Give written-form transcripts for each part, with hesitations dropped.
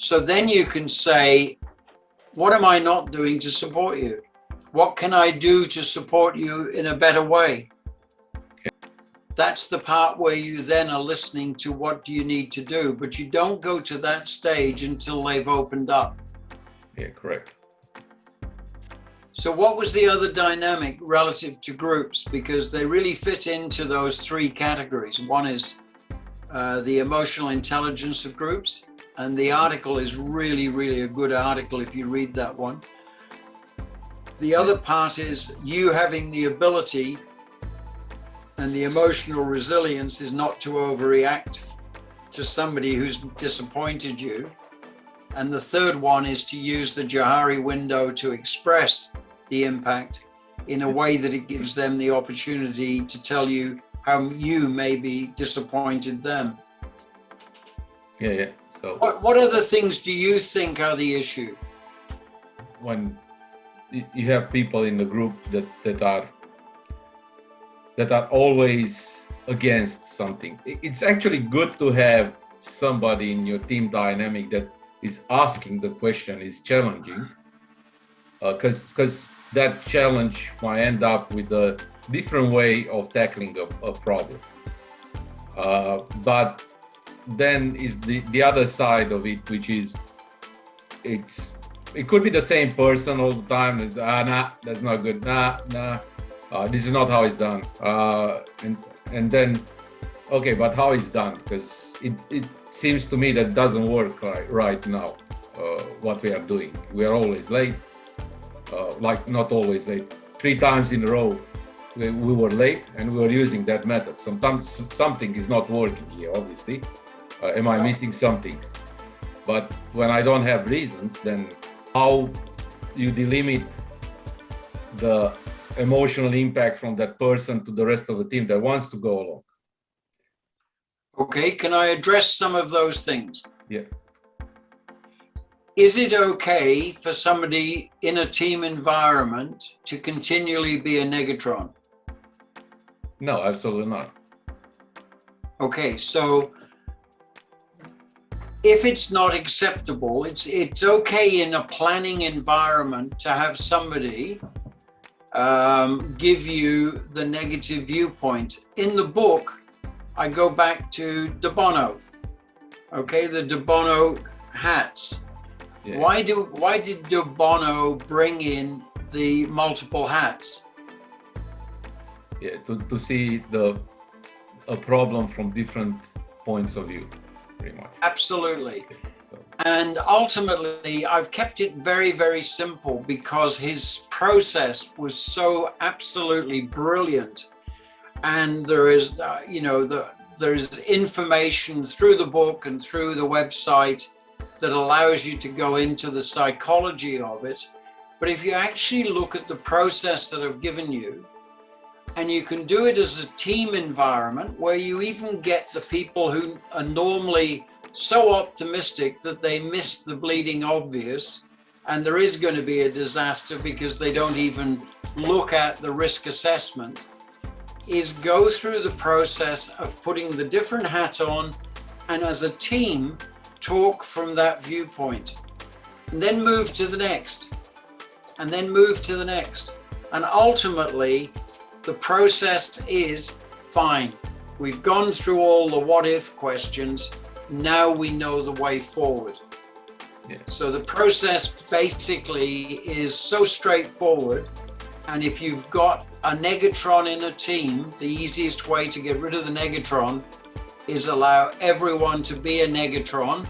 So then you can say, what am I not doing to support you? What can I do to support you in a better way? That's the part where you then are listening to what do you need to do, but you don't go to that stage until they've opened up. Yeah, correct. So what was the other dynamic relative to groups? Because they really fit into those three categories. One is the emotional intelligence of groups. And the article is really, really a good article if you read that one. The other part is you having the ability and the emotional resilience is not to overreact to somebody who's disappointed you. And the third one is to use the Johari window to express the impact in a way that it gives them the opportunity to tell you how you maybe disappointed them. Yeah. So what other things do you think are the issue? When you have people in the group that are always against something, it's actually good to have somebody in your team dynamic that is asking the question, is challenging, because that challenge might end up with a different way of tackling a problem. But then is the other side of it, which is it could be the same person all the time. Nah, that's not good. Nah, this is not how it's done. And then, okay, but how it's done? Because it seems to me that doesn't work right now. What we are doing, we are always late. Like not always late. 3 times in a row, we were late, and we were using that method. Sometimes something is not working here, obviously. Am I missing something? But when I don't have reasons, then how you delimit the emotional impact from that person to the rest of the team that wants to go along? Okay, can I address some of those things? Yeah. Is it okay for somebody in a team environment to continually be a negatron? No, absolutely not. Okay, so if it's not acceptable, it's okay in a planning environment to have somebody give you the negative viewpoint. In the book, I go back to Bono, okay, the Bono hats. Yeah. Why did Bono bring in the multiple hats? Yeah, to see a problem from different points of view. Pretty much. Absolutely. And ultimately, I've kept it very, very simple because his process was so absolutely brilliant. And there is, there is information through the book and through the website that allows you to go into the psychology of it. But if you actually look at the process that I've given you, and you can do it as a team environment where you even get the people who are normally so optimistic that they miss the bleeding obvious, and there is going to be a disaster because they don't even look at the risk assessment, is go through the process of putting the different hat on, and as a team, talk from that viewpoint, and then move to the next, and then move to the next. And ultimately, the process is fine. We've gone through all the what if questions. Now we know the way forward. Yeah. So the process basically is so straightforward. And if you've got a negatron in a team, the easiest way to get rid of the negatron is allow everyone to be a negatron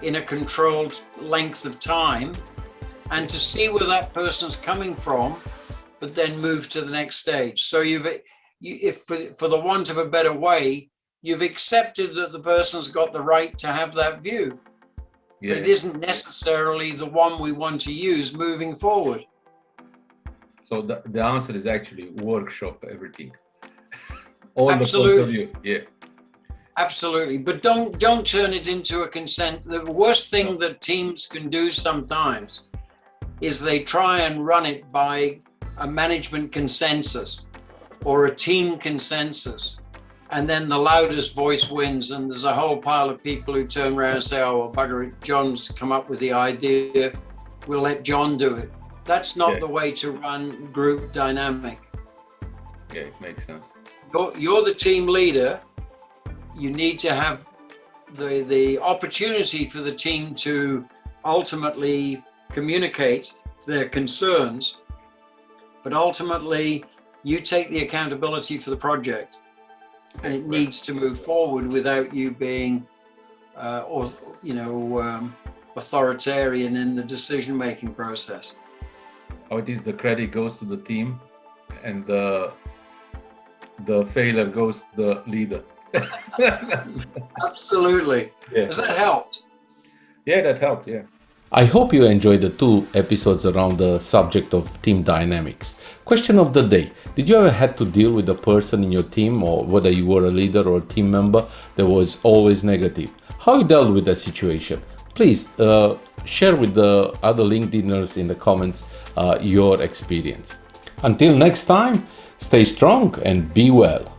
in a controlled length of time and to see where that person's coming from, but then move to the next stage. So if for the want of a better way, you've accepted that the person's got the right to have that view, but it isn't necessarily the one we want to use moving forward. So the answer is actually workshop everything. All Absolutely. The point of view. Yeah. Absolutely, but don't turn it into a consent. The worst thing that teams can do sometimes is they try and run it by a management consensus or a team consensus. and then the loudest voice wins, and there's a whole pile of people who turn around and say, oh, well, bugger it, John's come up with the idea, we'll let John do it. That's not the way to run group dynamic. Yeah, it makes sense. You're the team leader. You need to have the opportunity for the team to ultimately communicate their concerns, but ultimately you take the accountability for the project, and it needs to move forward without you being authoritarian in the decision-making process. How it is, the credit goes to the team and the failure goes to the leader. Absolutely. Yeah. Has that helped? Yeah, that helped, yeah. I hope you enjoyed the 2 episodes around the subject of team dynamics. Question of the day. Did you ever had to deal with a person in your team, or whether you were a leader or a team member, that was always negative? How you dealt with that situation? Please share with the other LinkedIners in the comments your experience. Until next time, stay strong and be well.